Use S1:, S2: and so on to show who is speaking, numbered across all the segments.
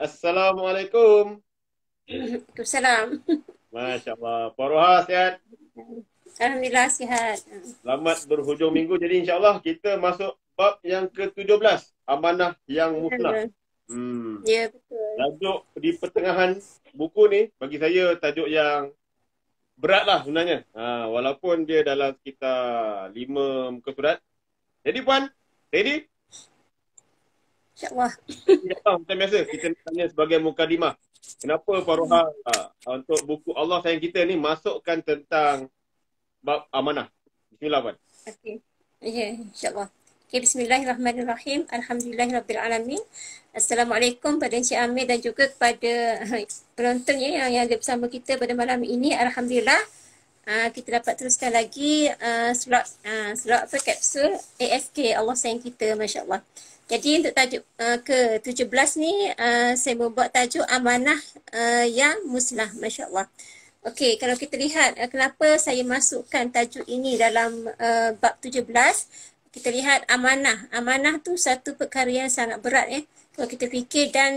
S1: Assalamualaikum.
S2: Waalaikumsalam.
S1: Masya Allah. Pak Roha sihat.
S2: Alhamdulillah sihat.
S1: Selamat berhujung minggu. Jadi insya Allah kita masuk bab yang ke-17. Amanah yang musnah.
S2: Alhamdulillah.
S1: Hmm.
S2: Ya, betul.
S1: Tajuk di pertengahan buku ni bagi saya tajuk yang berat lah sebenarnya. Walaupun dia dalam sekitar 5 muka surat. Jadi Puan, ready?
S2: InsyaAllah.
S1: InsyaAllah macam biasa. Kita nak tanya sebagai mukadimah. Kenapa Pak Roha untuk buku Allah Sayang Kita ni masukkan tentang bab amanah. Bismillah Puan.
S2: Okey. Ya, insyaAllah. Okay, bismillahirrahmanirrahim. Alhamdulillahirrabbilalamin. Assalamualaikum pada Encik Amir dan juga kepada penontonnya yang ada bersama kita pada malam ini. Alhamdulillah. Kita dapat teruskan lagi slot kapsul ASK Allah Sayang Kita, Masya Allah. Jadi untuk tajuk ke-17 ni saya membuat tajuk amanah yang musnah, Masya Allah. Okey, kalau kita lihat kenapa saya masukkan tajuk ini dalam bab 17, kita lihat amanah. Amanah tu satu perkara yang sangat berat kalau kita fikir, dan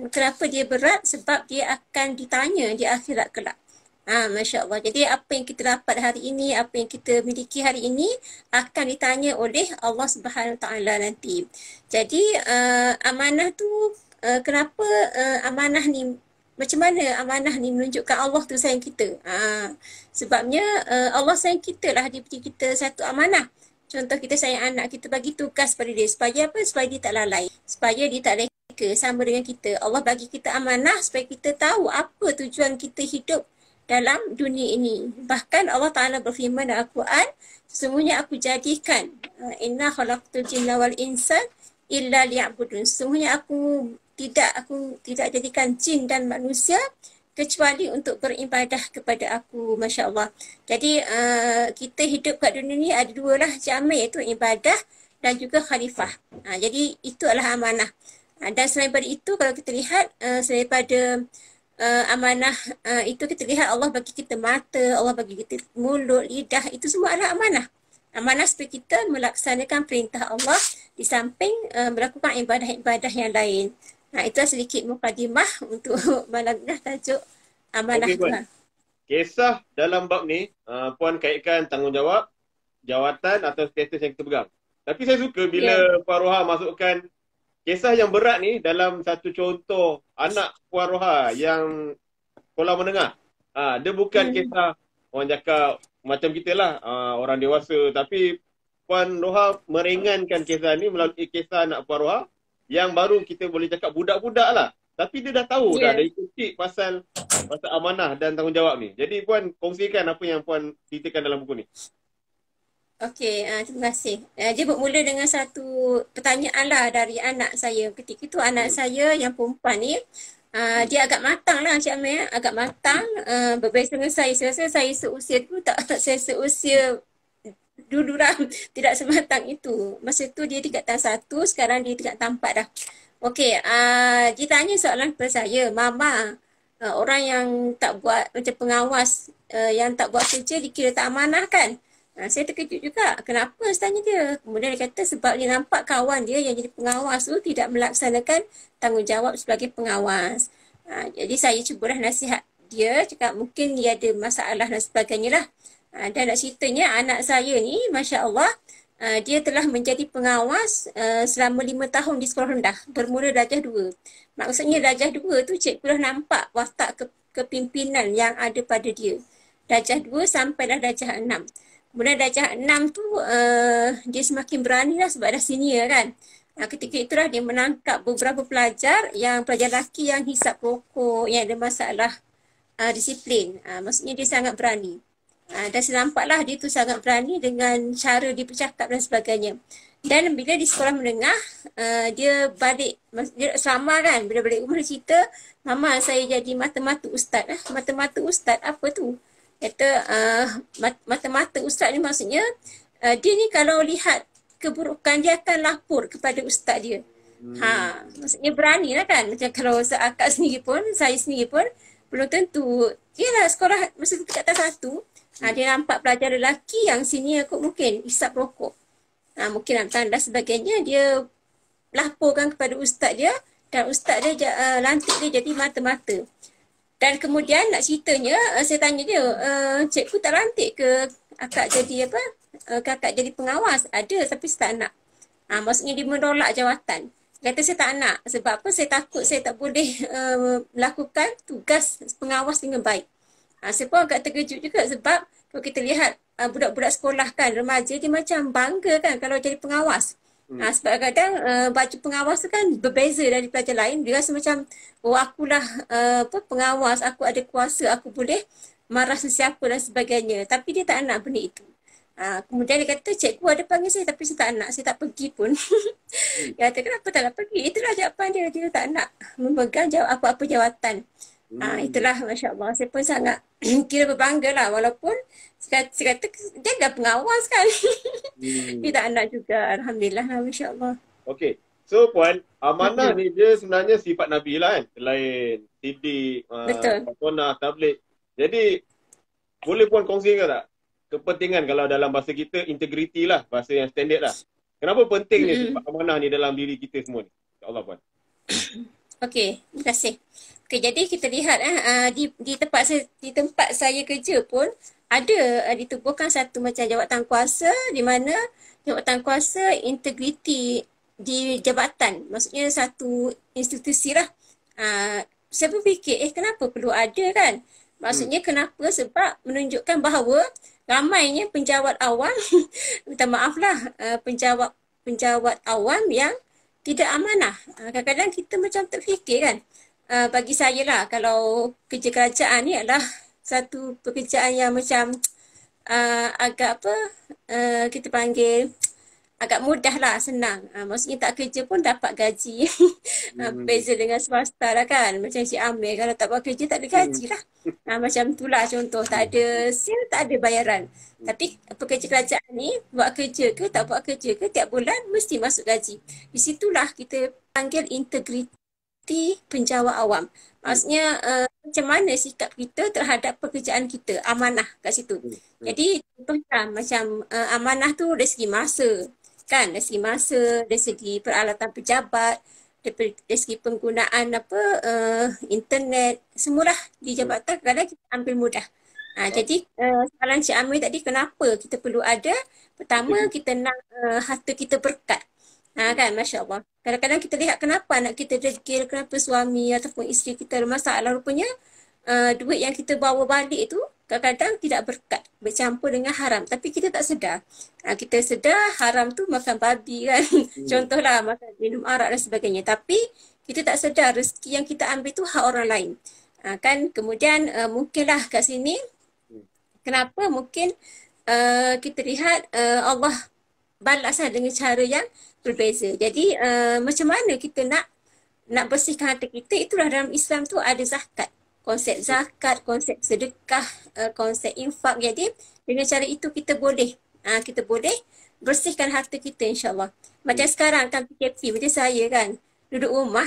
S2: kenapa dia berat? Sebab dia akan ditanya di akhirat kelak. Masya Allah. Jadi apa yang kita dapat hari ini, apa yang kita miliki hari ini akan ditanya oleh Allah Subhanahu Wa Taala nanti. Jadi amanah tu kenapa amanah ni, macam mana amanah ni menunjukkan Allah tu sayang kita. Sebabnya Allah sayang kita lah, dia beri kita satu amanah. Contoh kita sayang anak, kita bagi tugas pada dia. Supaya apa? Supaya dia tak lalai. Supaya dia tak leka sama dengan kita. Allah bagi kita amanah supaya kita tahu apa tujuan kita hidup dalam dunia ini. Bahkan Allah Ta'ala berfirman dalam Al-Quran, sesungguhnya aku jadikan inna khalaqtul jinna wal insan illa liya'budun. Sesungguhnya aku tidak jadikan jin dan manusia kecuali untuk beribadah kepada aku. Masya Allah. Jadi kita hidup kat dunia ni ada dua lah jamai, iaitu ibadah dan juga khalifah. Jadi itu adalah amanah. Dan selain daripada itu, kalau kita lihat selain daripada amanah itu, kita lihat Allah bagi kita mata, Allah bagi kita mulut, lidah, itu semua adalah amanah. Amanah supaya kita melaksanakan perintah Allah di samping melakukan ibadah-ibadah yang lain. Itulah sedikit mukadimah untuk malam ini, tajuk amanah
S1: Okey
S2: tu.
S1: Puan. Kisah dalam bab ni Puan kaitkan tanggungjawab, jawatan atau status yang kita pegang. Tapi saya suka bila Puan Roha masukkan kisah yang berat ni dalam satu contoh anak Puan Roha yang sekolah menengah. Dia bukan kisah orang cakap macam kita lah, orang dewasa. Tapi Puan Roha meringankan kisah ni melalui kisah anak Puan Roha yang baru kita boleh cakap budak-budak lah. Tapi dia dah tahu dah, dah ikut pasal amanah dan tanggungjawab ni. Jadi Puan kongsikan apa yang Puan ceritakan dalam buku ni.
S2: Okey, terima kasih. Dia bermula dengan satu pertanyaan lah dari anak saya. Ketika itu anak saya yang perempuan ni, dia agak matang lah Cik Amir. Agak matang, berbeza dengan saya. Saya rasa saya seusia dulu saya seusia dulu lah. Tidak sematang itu. Masa tu dia tingkatan 1, sekarang dia tingkatan 4 dah. Okey, dia tanya soalan kepada saya, Mama, orang yang tak buat macam pengawas, yang tak buat kerja dikira tak amanah kan? Saya terkejut juga. Kenapa saya tanya dia? Kemudian dia kata sebab dia nampak kawan dia yang jadi pengawas tu tidak melaksanakan tanggungjawab sebagai pengawas. Jadi saya cubalah nasihat dia, cakap mungkin dia ada masalah dan sebagainya lah. Dan nak ceritanya anak saya ni, Masya Allah, dia telah menjadi pengawas selama 5 tahun di sekolah rendah. Bermula darjah 2. Maksudnya darjah 2 tu cikgu dah nampak watak kepimpinan yang ada pada dia. Darjah 2 sampai dah darjah 6. Kemudian darjah 6 tu dia semakin berani lah sebab dah senior kan. Ketika itulah dia menangkap beberapa pelajar lelaki yang hisap rokok, yang ada masalah disiplin. Maksudnya dia sangat berani. Dan saya nampaklah dia tu sangat berani dengan cara dia bercakap dan sebagainya. Dan bila di sekolah menengah, dia balik, dia selama kan, bila balik rumah dia cerita, Mama saya jadi mata-mata ustaz. Mata-mata ustaz apa tu? Kata mata-mata ustaz ni maksudnya dia ni kalau lihat keburukan dia akan lapor kepada ustaz dia. Maksudnya berani lah kan. Macam kalau akak sendiri pun, saya sendiri pun belum tentu. Yalah sekolah masa tu tingkatan 1, dia nampak pelajar lelaki yang senior kot mungkin isap rokok. Mungkin nak tanda sebagainya, dia laporkan kepada ustaz dia Dan ustaz dia lantik dia jadi mata-mata. Dan kemudian nak ceritanya, saya tanya dia, cikgu tak lantik ke akak jadi apa? Kakak jadi pengawas? Ada, tapi saya tak nak. Maksudnya dia menolak jawatan. Dia kata saya tak nak. Sebab apa? Saya takut saya tak boleh melakukan tugas pengawas dengan baik. Saya pun agak terkejut juga sebab kalau kita lihat budak-budak sekolah kan, remaja dia macam bangga kan kalau jadi pengawas. Sebab kadang baju pengawas tu kan berbeza dari pelajar lain. Dia rasa macam, oh akulah pengawas, aku ada kuasa, aku boleh marah sesiapa dan sebagainya. Tapi dia tak nak benda itu. Kemudian dia kata, cikgu ada panggil saya tapi saya tak nak, saya tak pergi pun. Dia kata, kenapa tak nak pergi? Itulah jawapan dia, dia tak nak memegang apa-apa jawatan. Itulah, Masya Allah. Saya pun sangat kira berbangga lah. Walaupun saya kata dia dah pengawas kan. Dia tak nak juga. Alhamdulillah lah, Masya Allah.
S1: Okey. So Puan, amanah ni dia sebenarnya sifat Nabi lah kan. Selain Siddiq, Fatonah, Tabligh. Jadi boleh Puan kongsikan tak kepentingan kalau dalam bahasa kita integriti lah, bahasa yang standard lah. Kenapa penting ni sifat amanah ni dalam diri kita semua ni? InsyaAllah Puan.
S2: Okey, terima kasih. Okey, jadi kita lihat di tempat saya kerja pun ada ditubuhkan satu macam jawatan kuasa di mana jawatan kuasa integriti di jabatan. Maksudnya satu institusi lah. Saya pun fikir, kenapa perlu ada kan? Maksudnya kenapa? Sebab menunjukkan bahawa ramainya penjawat awam, minta maaf lah, penjawat awam yang tidak amanah. Kadang-kadang kita macam terfikir kan. Bagi saya lah, kalau kerja kerajaan ni adalah satu pekerjaan yang macam agak kita panggil agak mudah lah, senang. Maksudnya tak kerja pun dapat gaji. Beza dengan swasta lah kan. Macam Cik Amir, kalau tak buat kerja tak ada gaji lah. Macam itulah contoh. Tak ada sil, tak ada bayaran. Tapi pekerja kerajaan ni buat kerja ke tak buat kerja ke tiap bulan mesti masuk gaji. Di situlah kita panggil integriti penjawat awam. Maksudnya macam mana sikap kita terhadap pekerjaan kita. Amanah kat situ. Jadi contohnya macam amanah tu dari segi masa. Kan, dari segi masa, dari segi peralatan pejabat, dari segi penggunaan internet, semualah di jabatan kadang kita ambil mudah. Jadi soalan Cik Amir tadi, kenapa kita perlu ada? Pertama, kita nak harta kita berkat. Kan, Masya Allah. Kadang-kadang kita lihat kenapa anak kita degil, kenapa suami ataupun isteri kita ada masalah. Rupanya duit yang kita bawa balik tu kadang-kadang tidak berkat, bercampur dengan haram. Tapi kita tak sedar. Kita sedar haram tu makan babi kan. Contohlah makan minum arak dan sebagainya. Tapi kita tak sedar rezeki yang kita ambil tu hak orang lain. Kan kemudian mungkinlah kat sini kenapa mungkin kita lihat Allah balaslah dengan cara yang berbeza. Jadi macam mana kita nak bersihkan hati kita, itulah dalam Islam tu ada zakat. Konsep zakat, konsep sedekah, konsep infak. Jadi dengan cara itu kita boleh bersihkan harta kita, insyaAllah. Macam sekarang kan PKP, macam saya kan duduk rumah,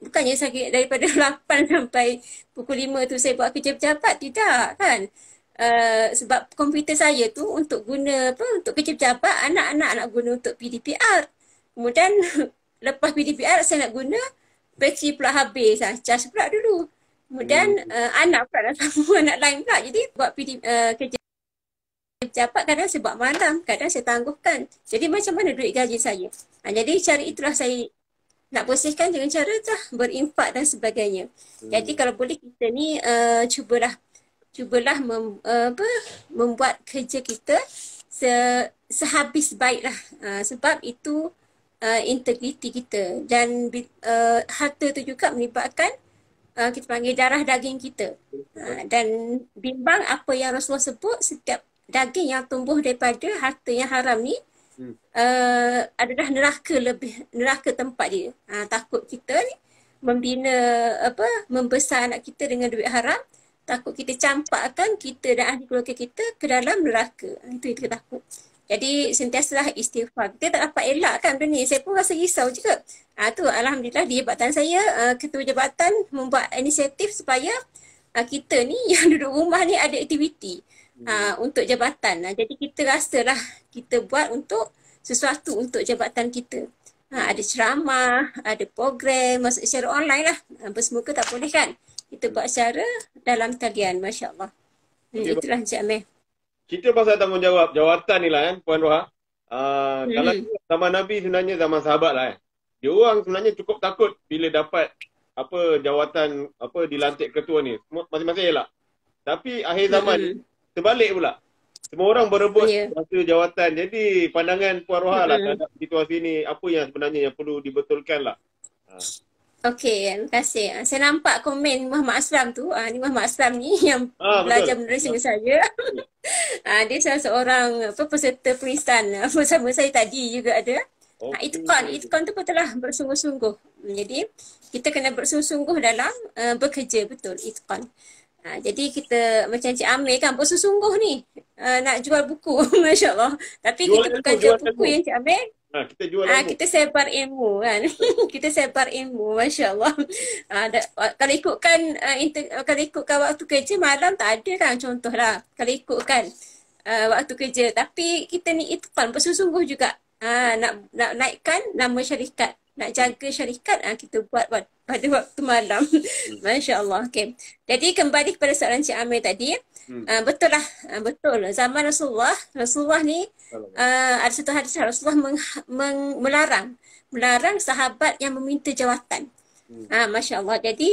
S2: bukannya saya daripada 8 sampai pukul 5 tu saya buat kerja pejabat, tidak kan. Sebab komputer saya tu untuk guna untuk kerja pejabat, anak-anak nak guna untuk PDPR. Kemudian lepas PDPR saya nak guna, bateri pula habis, charge pula dulu. Kemudian anak pula dah sama, anak lain pula. Jadi buat kerja pejabat kadang saya buat malam, kadang saya tangguhkan. Jadi macam mana duit gaji saya? Jadi cara itulah saya nak bersihkan dengan cara berinfak dan sebagainya. Jadi kalau boleh kita ni cubalah membuat kerja kita sehabis baiklah. Sebab itu integriti kita. Dan harta tu juga melibatkan kita panggil darah daging kita. Dan bimbang apa yang Rasulullah sebut, setiap daging yang tumbuh daripada harta yang haram ni adalah neraka tempat dia. Takut kita ni membesar anak kita dengan duit haram, takut kita campakkan kita dan ahli keluarga kita ke dalam neraka. Itu kita takut. Jadi sentiasalah istighfar. Kita tak dapat elakkan benda ni. Saya pun rasa risau juga. Tu alhamdulillah di jabatan saya, ketua jabatan membuat inisiatif supaya kita ni yang duduk rumah ni ada aktiviti untuk jabatan. Jadi kita rasalah kita buat untuk sesuatu untuk jabatan kita. Ada ceramah, ada program, masuk secara online lah. Bersemuka tak boleh kan. Kita buat secara dalam talian, Masya Allah.
S1: Okey,
S2: Itulah Encik Amir.
S1: cerita pasal tanggungjawab jawatan ni lah kan Puan Roha. Kalau zaman Nabi sebenarnya zaman sahabat lah kan. Dia orang sebenarnya cukup takut bila dapat jawatan dilantik ketua ni. Masing-masing elak. Tapi akhir zaman ni terbalik pula. Semua orang berebut masa jawatan. Jadi pandangan Puan Roha lah terhadap situasi ni, apa yang sebenarnya yang perlu dibetulkan lah.
S2: Okey, terima kasih. Saya nampak komen Muhammad Aslam tu. Ni Muhammad Aslam ni yang belajar menulis dengan saya. Dia salah seorang peserta tulisan bersama saya tadi juga ada. Itqan tu pun telah bersungguh-sungguh. Jadi kita kena bersungguh-sungguh dalam bekerja, betul, itqan. Jadi kita macam Encik Amir kan bersungguh ni nak jual buku, Masya Allah. Tapi jual kita bukan jual buku yang Encik Amir.
S1: Kita jual ilmu.
S2: Kita sebar ilmu kan. Kita sebar ilmu, Masya Allah. Kalau ikutkan waktu kerja malam tak ada kan, contohlah. Kalau ikutkan waktu kerja. Tapi kita ni itqan, bersungguh juga. Nak naikkan nama syarikat. Nak jaga syarikat, kita buat pada waktu malam. Masya Allah. Okay. Jadi kembali kepada soalan Encik Amir tadi. Betul lah. Betul. Zaman Rasulullah ni ada satu hadis Rasulullah melarang sahabat yang meminta jawatan. Masya Allah. Jadi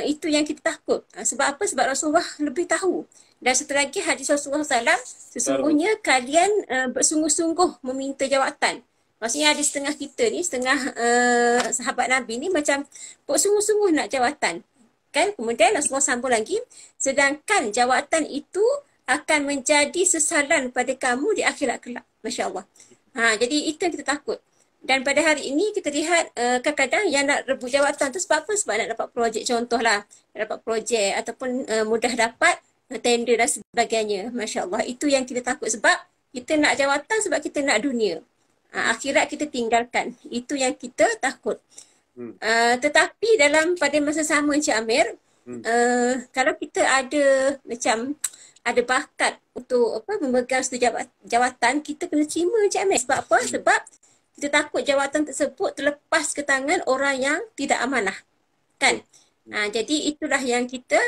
S2: itu yang kita takut. Sebab apa? Sebab Rasulullah lebih tahu. Dan satu lagi hadis Rasulullah SAW, sesungguhnya kalian bersungguh-sungguh meminta jawatan. Maksudnya ada setengah kita ni, setengah sahabat Nabi ni macam bersungguh-sungguh nak jawatan. Kan? Kemudian Rasulullah sambung lagi, sedangkan jawatan itu akan menjadi sesalan pada kamu di akhirat kelak. Masya Allah. Jadi itu yang kita takut. Dan pada hari ini kita lihat kadang-kadang yang nak rebut jawatan tu sebab apa? Sebab nak dapat projek, contohlah. Nak dapat projek ataupun mudah dapat tender dan sebagainya. Masya Allah. Itu yang kita takut sebab kita nak jawatan sebab kita nak dunia. Akhirat kita tinggalkan. Itu yang kita takut. Tetapi pada masa sama Encik Amir, kalau kita ada macam ada bakat untuk memegang satu jawatan, kita kena terima Encik Amir. Sebab apa? Sebab kita takut jawatan tersebut terlepas ke tangan orang yang tidak amanah. Kan? Jadi itulah yang kita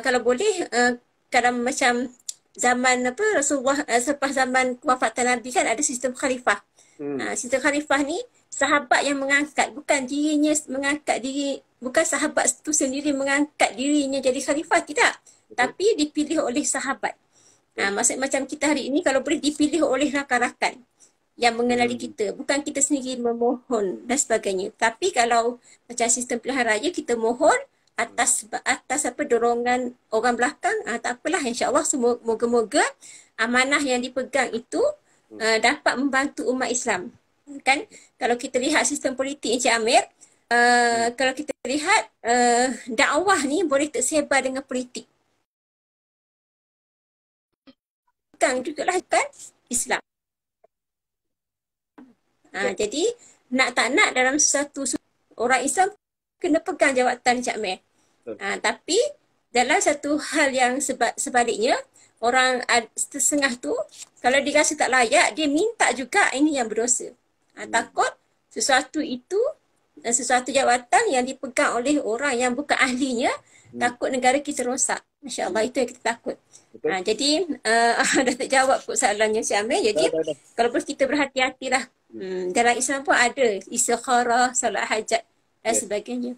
S2: kalau boleh kalau macam zaman Rasulullah selepas zaman kewafatan Nabi kan ada sistem khalifah. Sistem khalifah ni sahabat yang mengangkat, bukan dirinya mengangkat diri, bukan sahabat itu sendiri mengangkat dirinya jadi khalifah, tidak. Tapi dipilih oleh sahabat. Maksud macam kita hari ini kalau boleh dipilih oleh rakan-rakan yang mengenali kita, bukan kita sendiri memohon dan sebagainya. Tapi kalau macam sistem pilihan raya kita mohon atas dorongan orang belakang, tak apalah, insya-Allah moga-moga amanah yang dipegang itu dapat membantu umat Islam. Kan kalau kita lihat sistem politik Encik Amir, kalau kita lihat dakwah ni boleh tersebar dengan politik. Bukan jugalah kan Islam. Jadi nak tak nak dalam satu orang Islam kena pegang jawatan Encik Amir. Tapi dalam satu hal yang sebaliknya, orang setengah tu kalau dia rasa tak layak, dia minta juga, ini yang berdosa. Takut sesuatu itu, sesuatu jawatan yang dipegang oleh orang yang bukan ahlinya, takut negara kita rosak. Masya Allah, itu yang kita takut. Jadi dah terjawab soalannya Encik Amir. Jadi kalau boleh kita berhati-hatilah. Dalam Islam pun ada istikharah, salat hajat dan sebagainya.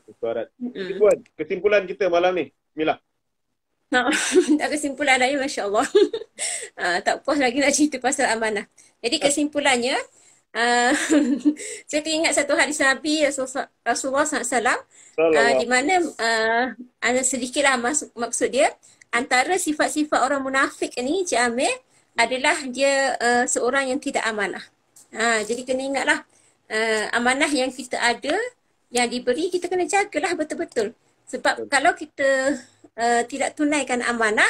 S1: Kesimpulan kita malam ni, Mila.
S2: Tak kesimpulan lagi, Masya Allah. Tak puas lagi nak cerita pasal amanah. Jadi kesimpulannya, saya teringat satu hadis Nabi Rasulullah SAW, di mana sedikitlah maksud dia, antara sifat-sifat orang munafik ni, Encik Amir, adalah dia seorang yang tidak amanah. Jadi kena ingatlah, amanah yang kita ada, yang diberi, kita kena jagalah betul-betul. Sebab kalau kita tidak tunaikan amanah,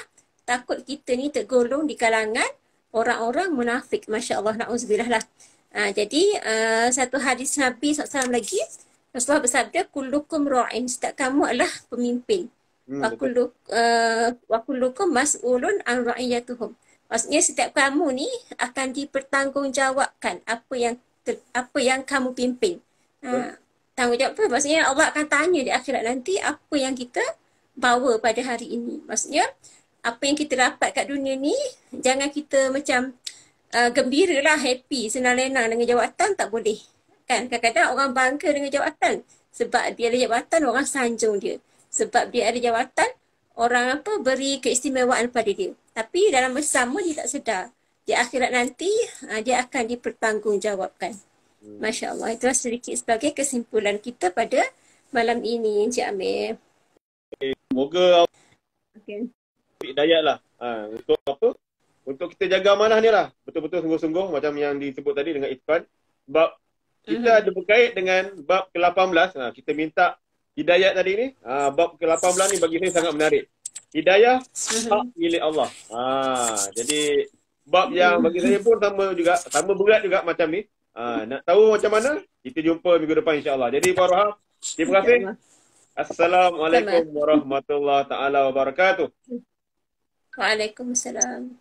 S2: takut kita ni tergolong di kalangan orang-orang munafik. Masya Allah, na'udzubillah lah. Jadi satu hadis Nabi SAW lagi, Rasulullah bersabda, kullukum ra'in, setiap kamu adalah pemimpin. Wa kullukum mas'ulun an ra'iyatuhum. Maksudnya setiap kamu ni akan dipertanggungjawabkan apa yang kamu pimpin. Tanggungjawab apa? Maksudnya Allah akan tanya di akhirat nanti apa yang kita bawa pada hari ini. Maksudnya apa yang kita dapat kat dunia ni, jangan kita macam gembira lah, happy, senang lenang dengan jawatan, tak boleh. Kan kadang-kadang orang bangga dengan jawatan. Sebab dia ada jawatan, orang sanjung dia. Sebab dia ada jawatan, orang apa beri keistimewaan pada dia. Tapi dalam bersama dia tak sedar. Di akhirat nanti, dia akan dipertanggungjawabkan. Masya Allah. Itulah sedikit sebagai kesimpulan kita pada malam ini, Encik Amir.
S1: Semoga
S2: Okay.
S1: hidayat lah. Untuk apa? Untuk kita jaga amanah ni lah. Betul-betul sungguh-sungguh macam yang disebut tadi dengan Itfan. Sebab kita ada berkait dengan bab ke-18. Kita minta hidayat tadi ni. Bab ke-18 ni bagi saya sangat menarik. Hidayah hak milik Allah. Jadi bab yang bagi saya pun sama berat juga macam ni. Nak tahu macam mana? Kita jumpa minggu depan insya-Allah. Jadi Puan Roha, terima kasih. Assalamualaikum warahmatullahi taala wabarakatuh.
S2: Waalaikumsalam.